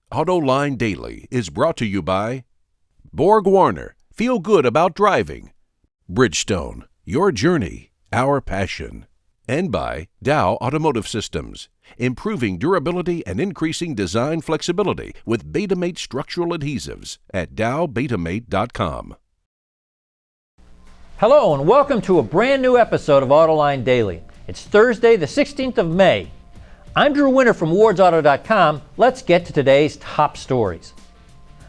AutoLine Daily is brought to you by Borg Warner, feel good about driving. Bridgestone, your journey, our passion. And by Dow Automotive Systems, improving durability and increasing design flexibility with Betamate structural adhesives at dowbetamate.com. Hello and welcome to a brand new episode of AutoLine Daily. It's Thursday, the 16th of May. I'm Drew Winter from wardsauto.com. Let's get to today's top stories.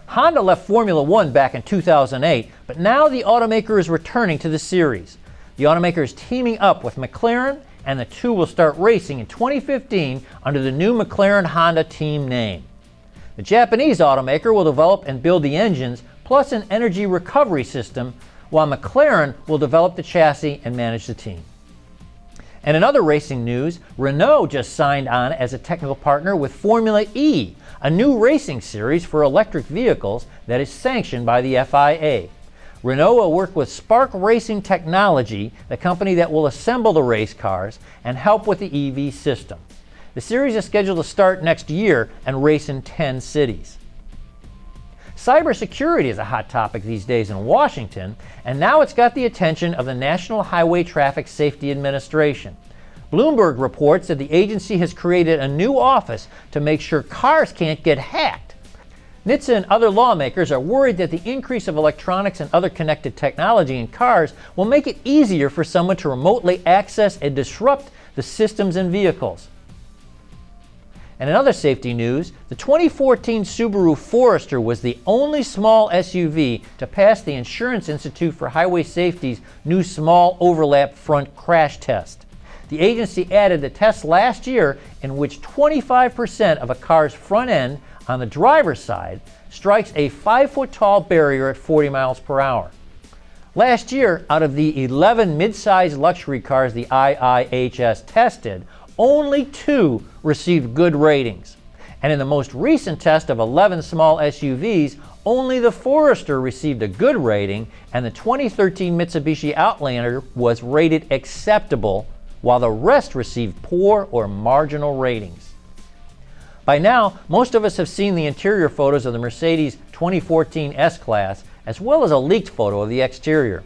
Honda left Formula One back in 2008, but now the automaker is returning to the series. The automaker is teaming up with McLaren, and the two will start racing in 2015 under the new McLaren-Honda team name. The Japanese automaker will develop and build the engines, plus an energy recovery system, while McLaren will develop the chassis and manage the team. And in other racing news, Renault just signed on as a technical partner with Formula E, a new racing series for electric vehicles that is sanctioned by the FIA. Renault will work with Spark Racing Technology, the company that will assemble the race cars, and help with the EV system. The series is scheduled to start next year and race in 10 cities. Cybersecurity is a hot topic these days in Washington, and now it's got the attention of the National Highway Traffic Safety Administration. Bloomberg reports that the agency has created a new office to make sure cars can't get hacked. NHTSA and other lawmakers are worried that the increase of electronics and other connected technology in cars will make it easier for someone to remotely access and disrupt the systems in vehicles. And in other safety news, the 2014 Subaru Forester was the only small SUV to pass the Insurance Institute for Highway Safety's new small overlap front crash test. The agency added the test last year in which 25% of a car's front end on the driver's side strikes a 5-foot-tall barrier at 40 miles per hour. Last year, out of the 11 mid-size luxury cars the IIHS tested, only 2 received good ratings. And in the most recent test of 11 small SUVs, only the Forester received a good rating, and the 2013 Mitsubishi Outlander was rated acceptable, while the rest received poor or marginal ratings. By now, most of us have seen the interior photos of the Mercedes 2014 S-Class, as well as a leaked photo of the exterior.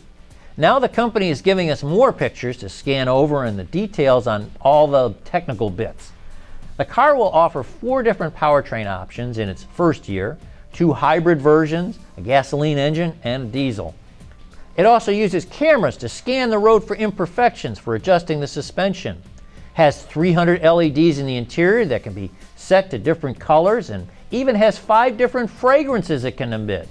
Now the company is giving us more pictures to scan over and the details on all the technical bits. The car will offer 4 different powertrain options in its first year, 2 hybrid versions, a gasoline engine, and a diesel. It also uses cameras to scan the road for imperfections for adjusting the suspension. Has 300 LEDs in the interior that can be set to different colors, and even has 5 different fragrances it can emit.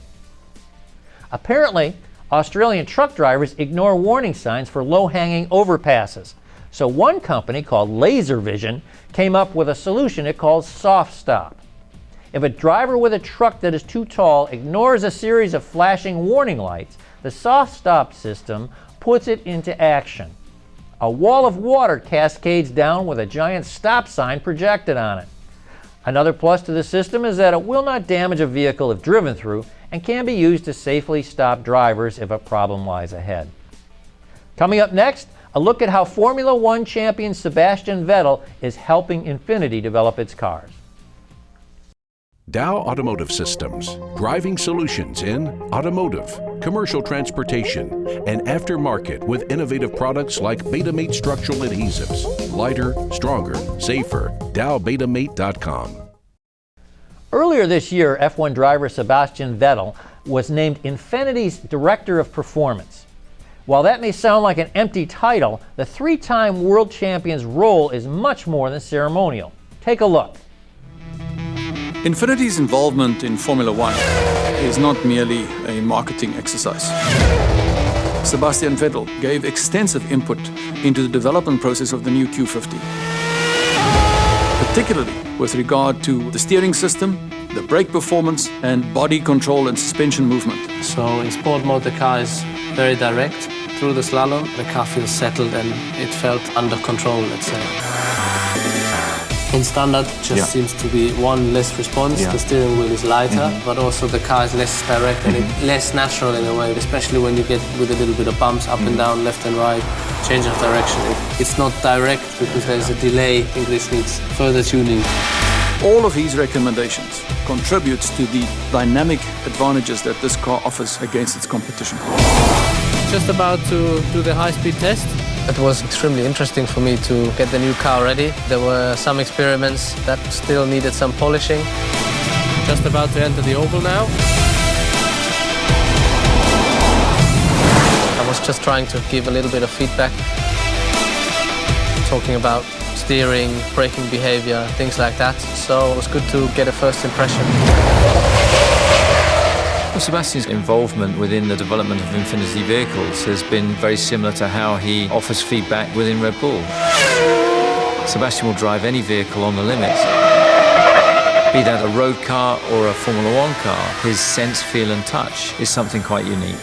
Apparently, Australian truck drivers ignore warning signs for low-hanging overpasses. So one company called Laservision came up with a solution it calls soft stop. If a driver with a truck that is too tall ignores a series of flashing warning lights, the soft stop system puts it into action. A wall of water cascades down with a giant stop sign projected on it. Another plus to the system is that it will not damage a vehicle if driven through, and can be used to safely stop drivers if a problem lies ahead. Coming up next, a look at how Formula One champion Sebastian Vettel is helping Infiniti develop its cars. Dow Automotive Systems, driving solutions in automotive, commercial transportation, and aftermarket with innovative products like Betamate structural adhesives. Lighter, stronger, safer. dowbetamate.com. Earlier this year, F1 driver Sebastian Vettel was named Infiniti's Director of Performance. While that may sound like an empty title, the 3-time world champion's role is much more than ceremonial. Take a look. Infiniti's involvement in Formula One is not merely a marketing exercise. Sebastian Vettel gave extensive input into the development process of the new Q50, particularly with regard to the steering system, the brake performance, and body control and suspension movement. So in sport mode, the car is very direct. Through the slalom, the car feels settled and it felt under control, let's say. In standard, just seems to be one less response. The steering wheel is lighter, but also the car is less direct and less natural in a way, especially when you get with a little bit of bumps up and down, left and right, change of direction. It's not direct because there's a delay. I think this needs further tuning. All of his recommendations contributes to the dynamic advantages that this car offers against its competition. Just about to do the high-speed test. It was extremely interesting for me to get the new car ready. There were some experiments that still needed some polishing. Just about to enter the oval now. I was just trying to give a little bit of feedback, talking about steering, braking behavior, things like that. So it was good to get a first impression. Well, Sebastian's involvement within the development of Infiniti vehicles has been very similar to how he offers feedback within Red Bull. Sebastian will drive any vehicle on the limits. Be that a road car or a Formula One car, his sense, feel and touch is something quite unique.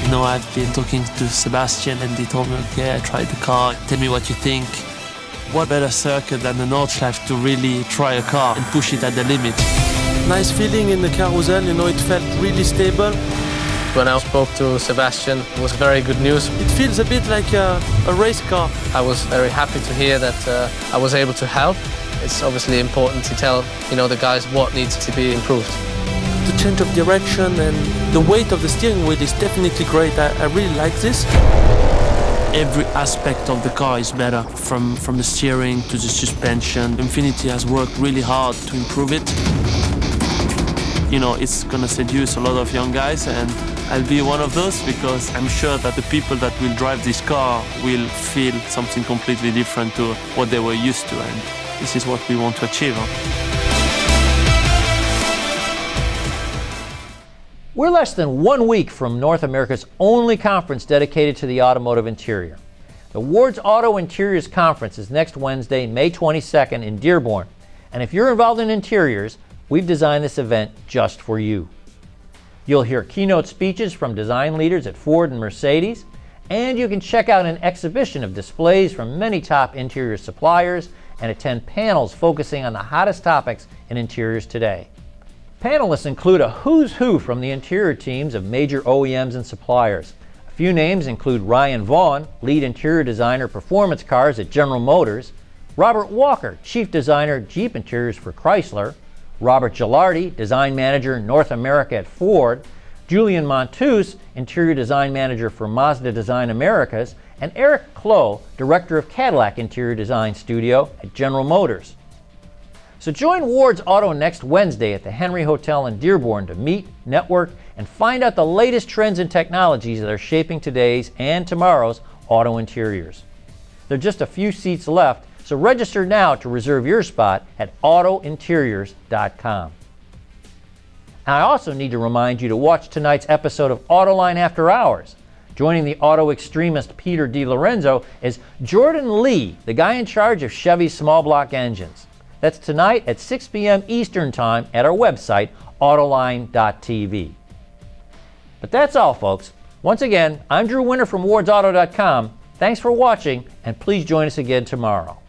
You know, I've been talking to Sebastian and he told me, okay, I tried the car, tell me what you think. What better circuit than the Nordschleife to really try a car and push it at the limit. Nice feeling in the carousel, you know, it felt really stable. When I spoke to Sebastian, it was very good news. It feels a bit like a race car. I was very happy to hear that I was able to help. It's obviously important to tell, the guys what needs to be improved. The change of direction and the weight of the steering wheel is definitely great. I really like this. Every aspect of the car is better, from the steering to the suspension. Infiniti has worked really hard to improve it. It's gonna seduce a lot of young guys, and I'll be one of those because I'm sure that the people that will drive this car will feel something completely different to what they were used to, and this is what we want to achieve. We're less than 1 week from North America's only conference dedicated to the automotive interior. The Ward's Auto Interiors Conference is next Wednesday, May 22nd in Dearborn. And if you're involved in interiors, we've designed this event just for you. You'll hear keynote speeches from design leaders at Ford and Mercedes, and you can check out an exhibition of displays from many top interior suppliers and attend panels focusing on the hottest topics in interiors today. Panelists include a who's who from the interior teams of major OEMs and suppliers. A few names include Ryan Vaughn, lead interior designer performance cars at General Motors, Robert Walker, chief designer Jeep interiors for Chrysler, Robert Gilardi, design manager North America at Ford, Julian Montus, interior design manager for Mazda Design Americas, and Eric Klo, director of Cadillac Interior Design Studio at General Motors. So join Ward's Auto next Wednesday at the Henry Hotel in Dearborn to meet, network, and find out the latest trends and technologies that are shaping today's and tomorrow's auto interiors. There are just a few seats left, so register now to reserve your spot at autointeriors.com. And I also need to remind you to watch tonight's episode of Autoline After Hours. Joining the auto extremist Peter DiLorenzo is Jordan Lee, the guy in charge of Chevy's small block engines. That's tonight at 6 p.m. Eastern Time at our website, autoline.tv. But that's all, folks. Once again, I'm Drew Winter from wardsauto.com. Thanks for watching, and please join us again tomorrow.